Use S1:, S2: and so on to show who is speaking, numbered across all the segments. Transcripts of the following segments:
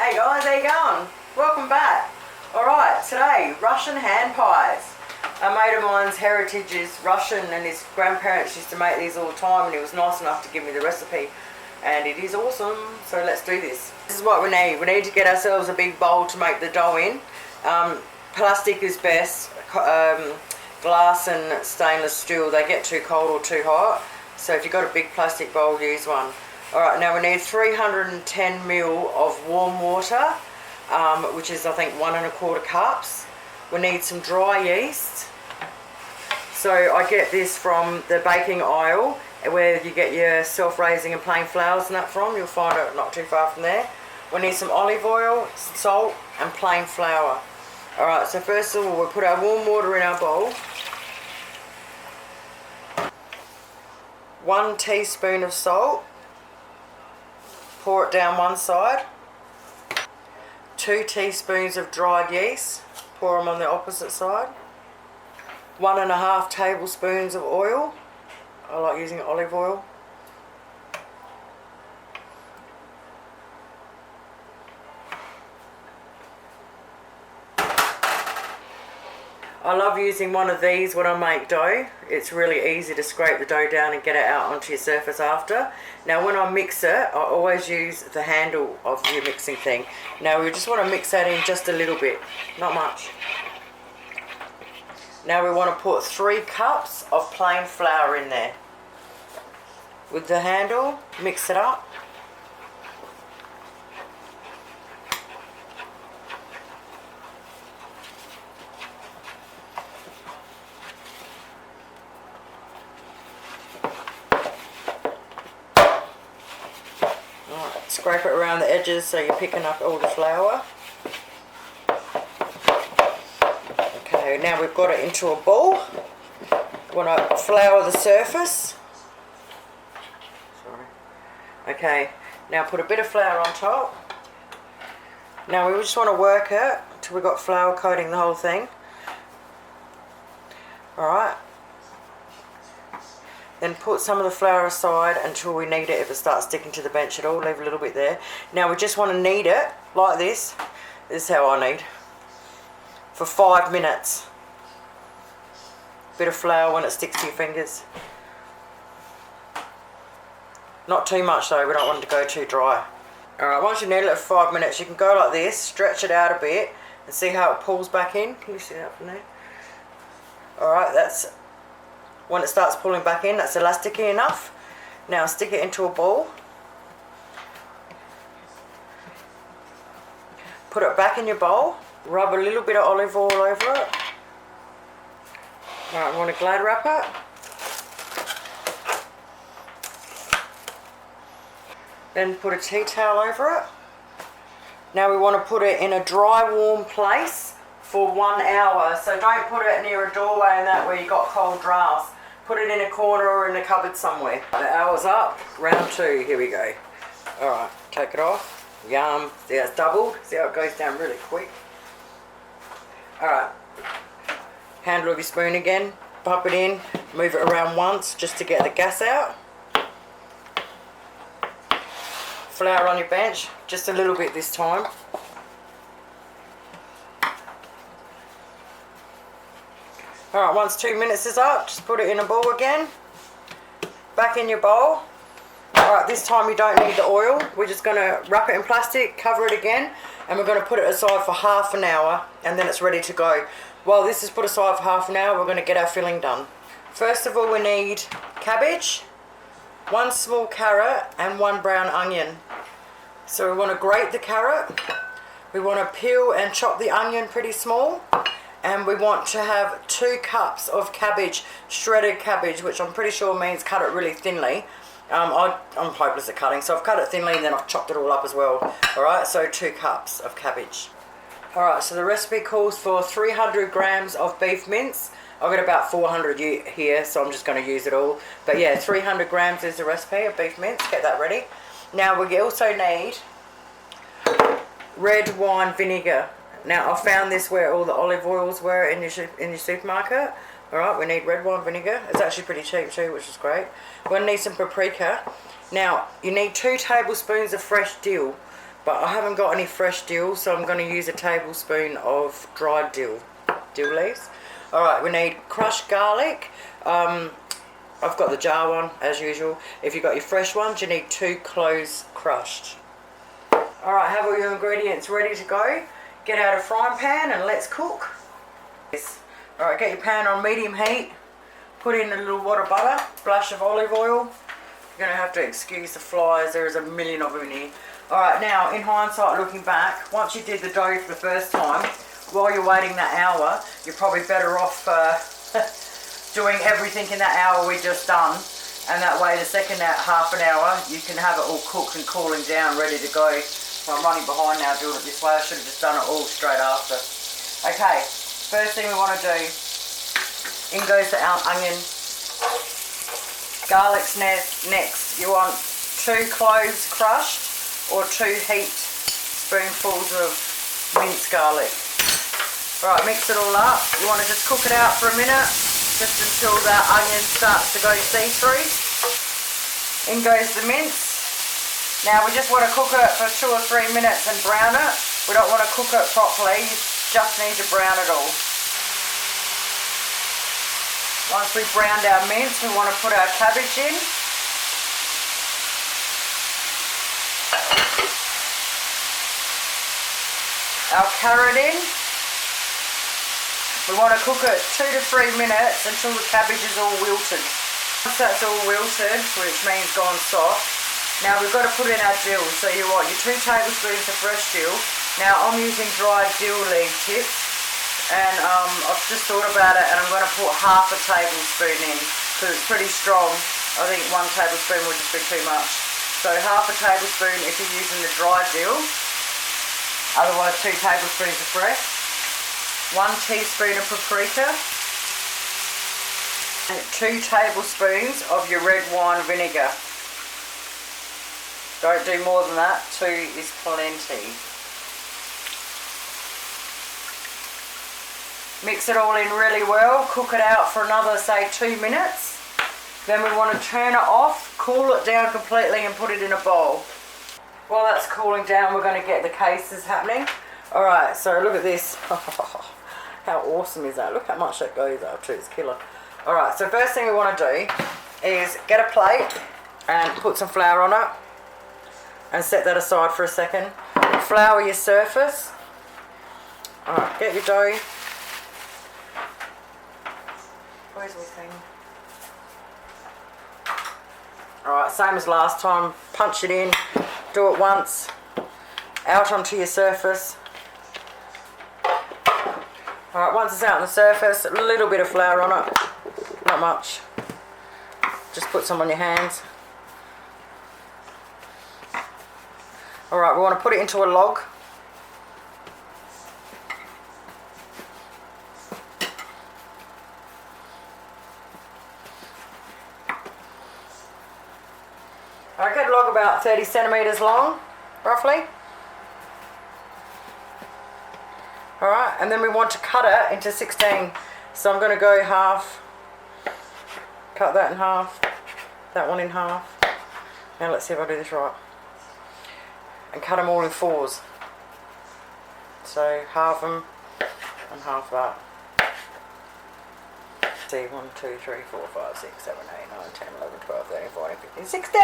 S1: Hey guys, how you going? Welcome back. Alright, today, Russian hand pies. A mate of mine's heritage is Russian and his grandparents used to make these all the time, and he was nice enough to give me the recipe. And it is awesome, so let's do this. This is what we need. We need to get ourselves a big bowl to make the dough in. Plastic is best. Glass and stainless steel, they get too cold or too hot. So if you've got a big plastic bowl, use one. Alright, now we need 310 ml of warm water, which is I think 1 1/4 cups. We need some dry yeast. So I get this from the baking aisle, where you get your self-raising and plain flours and that from. You'll find it not too far from there. We need some olive oil, salt and plain flour. Alright, so first of all we'll put our warm water in our bowl. 1 teaspoon of salt. Pour it down one side. 2 teaspoons of dried yeast. Pour them on the opposite side. 1 1/2 tablespoons of oil. I like using olive oil. I love using one of these when I make dough. It's really easy to scrape the dough down and get it out onto your surface after. Now when I mix it, I always use the handle of your mixing thing. Now we just want to mix that in just a little bit, not much. Now we want to put 3 cups of plain flour in there. With the handle, mix it up. Scrape it around the edges so you're picking up all the flour. Okay, now we've got it into a ball. We want to flour the surface. Sorry. Okay, now put a bit of flour on top. Now we just want to work it until we've got flour coating the whole thing. Alright. Then put some of the flour aside until we knead it. If it starts sticking to the bench at all, leave a little bit there. Now we just want to knead it like this. This is how I knead. For 5 minutes. Bit of flour when it sticks to your fingers. Not too much though, we don't want it to go too dry. Alright, once you knead it for 5 minutes, you can go like this, stretch it out a bit, and see how it pulls back in. Can you see that from there? Alright, that's... When it starts pulling back in, that's elasticy enough. Now stick it into a ball. Put it back in your bowl. Rub a little bit of olive oil over it. Alright, I want to Glad wrap it. Then put a tea towel over it. Now we want to put it in a dry, warm place for 1 hour. So don't put it near a doorway and that where you got cold drafts. Put it in a corner or in a cupboard somewhere. The hour's up. Round 2. Here we go. Alright, take it off. Yum. See how it's doubled? See how it goes down really quick? Alright. Handle of your spoon again. Pop it in. Move it around once just to get the gas out. Flour on your bench. Just a little bit this time. Alright, once 2 minutes is up, just put it in a bowl again. Back in your bowl. Alright, this time you don't need the oil. We're just going to wrap it in plastic, cover it again, and we're going to put it aside for half an hour, and then it's ready to go. While this is put aside for half an hour, we're going to get our filling done. First of all, we need cabbage, 1 small carrot, and 1 brown onion. So we want to grate the carrot. We want to peel and chop the onion pretty small. And we want to have 2 cups of cabbage, shredded cabbage, which I'm pretty sure means cut it really thinly. I'm hopeless at cutting, so I've cut it thinly and then I've chopped it all up as well. Alright, so 2 cups of cabbage. Alright, so the recipe calls for 300 grams of beef mince. I've got about 400 here, so I'm just going to use it all. But yeah, 300 grams is the recipe of beef mince. Get that ready. Now we also need red wine vinegar. Now I found this where all the olive oils were in your supermarket. Alright, we need red wine vinegar. It's actually pretty cheap too, which is great. We're going to need some paprika. Now, you need 2 tablespoons of fresh dill. but I haven't got any fresh dill, so I'm going to use a tablespoon of dried dill leaves. Alright, we need crushed garlic. I've got the jar one as usual. If you've got your fresh ones, you need 2 cloves crushed. Alright, have all your ingredients ready to go. Get out a frying pan and let's cook. Alright, get your pan on medium heat. Put in a little wad of butter, splash of olive oil. You're going to have to excuse the flies, there is a million of them in here. Alright, now in hindsight, looking back, once you did the dough for the first time, while you're waiting that hour, you're probably better off doing everything in that hour we just done, and that way the second half an hour you can have it all cooked and cooling down, ready to go. So I'm running behind now doing it this way. I should have just done it all straight after. Okay, first thing we want to do, in goes the onion. Garlic's next. You want 2 cloves crushed or 2 heaped spoonfuls of minced garlic. Right, mix it all up. You want to just cook it out for a minute, just until that onion starts to go see-through. In goes the mince. Now we just want to cook it for 2 or 3 minutes and brown it. We don't want to cook it properly, you just need to brown it all. Once we've browned our mince, we want to put our cabbage in. Our carrot in. We want to cook it 2 to 3 minutes until the cabbage is all wilted. Once that's all wilted, which means gone soft, now we've got to put in our dill. So you want your 2 tablespoons of fresh dill. Now I'm using dried dill leaf tips, and I've just thought about it, and I'm going to put half a tablespoon in because it's pretty strong. I think 1 tablespoon would just be too much. So half a tablespoon if you're using the dried dill, otherwise 2 tablespoons of fresh. 1 teaspoon of paprika, and 2 tablespoons of your red wine vinegar. Don't do more than that, 2 is plenty. Mix it all in really well, cook it out for another, say, 2 minutes. Then we want to turn it off, cool it down completely and put it in a bowl. While that's cooling down, we're going to get the cases happening. Alright, so look at this. How awesome is that? Look how much that goes up to, it's killer. Alright, so first thing we want to do is get a plate and put some flour on it and set that aside for a second. Flour your surface. Alright, get your dough. Where's my thing? Alright, same as last time. Punch it in, do it once, out onto your surface. Alright, once it's out on the surface, a little bit of flour on it, not much. Just put some on your hands. Alright, we want to put it into a log. I get a log about 30 centimetres long, roughly. Alright, and then we want to cut it into 16. So I'm going to go half, cut that in half, that one in half. Now let's see if I do this right. And cut them all in 4s. So half them and half that. See, 1, 2, 3, 4, 5, 6, 7, 8, 9, 10, 11, 12, 13, 14, 15, 16!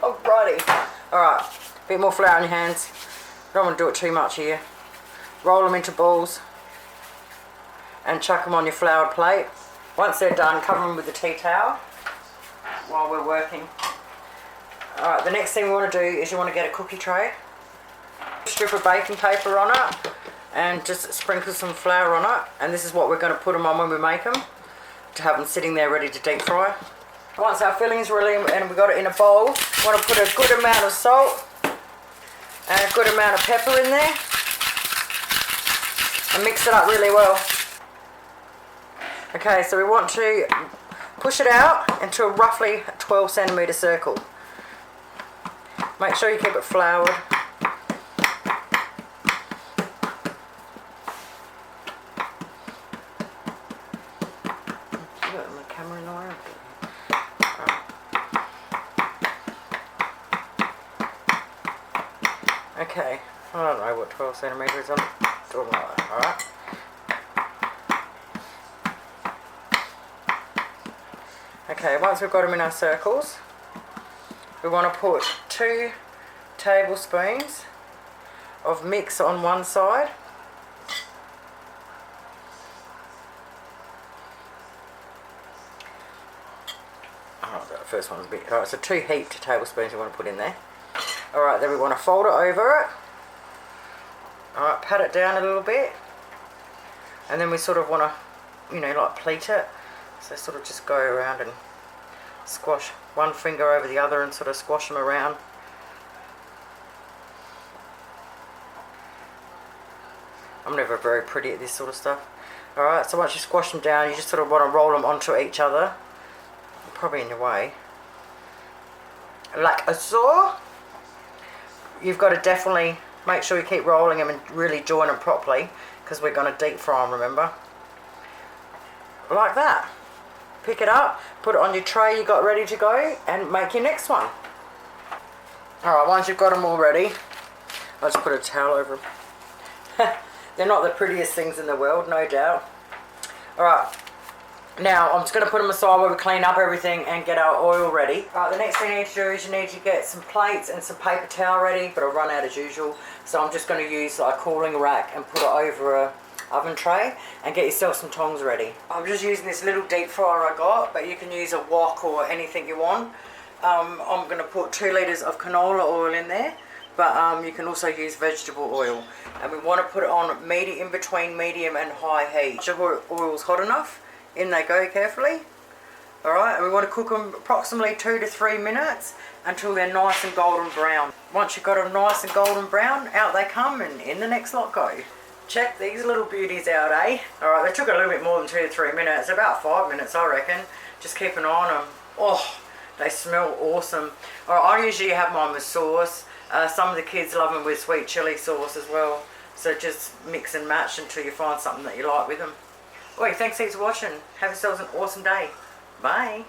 S1: Alrighty. Alright, a bit more flour in your hands. Don't want to do it too much here. Roll them into balls and chuck them on your floured plate. Once they're done, cover them with the tea towel while we're working. Alright, the next thing we want to do is you want to get a cookie tray. Strip of baking paper on it and just sprinkle some flour on it, and this is what we're going to put them on when we make them, to have them sitting there ready to deep fry. Once our filling's really, and we got it in a bowl, we want to put a good amount of salt and a good amount of pepper in there and mix it up really well. Okay, so we want to push it out into a roughly 12 centimetre circle. Make sure you keep it floured. Okay, I don't know what 12 centimetres is on. Do it like that, alright? Okay, once we've got them in our circles, we want to put 2 tablespoons of mix on one side. Oh, the first one's a bit... Alright, so 2 heaped tablespoons we want to put in there. Alright, then we want to fold it over it. Alright, pat it down a little bit. And then we sort of want to, you know, like pleat it. So sort of just go around and squash one finger over the other and sort of squash them around. I'm never very pretty at this sort of stuff. Alright, so once you squash them down, you just sort of want to roll them onto each other. Probably in your way. Like a saw. You've got to definitely make sure you keep rolling them and really join them properly, because we're going to deep fry them, remember? Like that. Pick it up, put it on your tray you got ready to go, and make your next one. Alright, once you've got them all ready, I'll just put a towel over them. They're not the prettiest things in the world, no doubt. Alright, now I'm just going to put them aside where we clean up everything and get our oil ready. Alright, the next thing you need to do is you need to get some plates and some paper towel ready, but I've run out as usual. So I'm just going to use a cooling rack and put it over a oven tray, and get yourself some tongs ready. I'm just using this little deep fryer I got, but you can use a wok or anything you want. I'm going to put 2 litres of canola oil in there, but you can also use vegetable oil. And we want to put it on medium, in between medium and high heat. Sugar oil's hot enough, in they go carefully. Alright, and we want to cook them approximately 2 to 3 minutes until they're nice and golden brown. Once you've got them nice and golden brown, out they come and in the next lot go. Check these little beauties out, eh? Alright, they took a little bit more than 2 to 3 minutes, about 5 minutes I reckon. Just keep an eye on them. Oh, they smell awesome. Alright, I usually have mine with sauce. Some of the kids love them with sweet chilli sauce as well. So just mix and match until you find something that you like with them. Oi, thanks heaps for watching. Have yourselves an awesome day. Bye.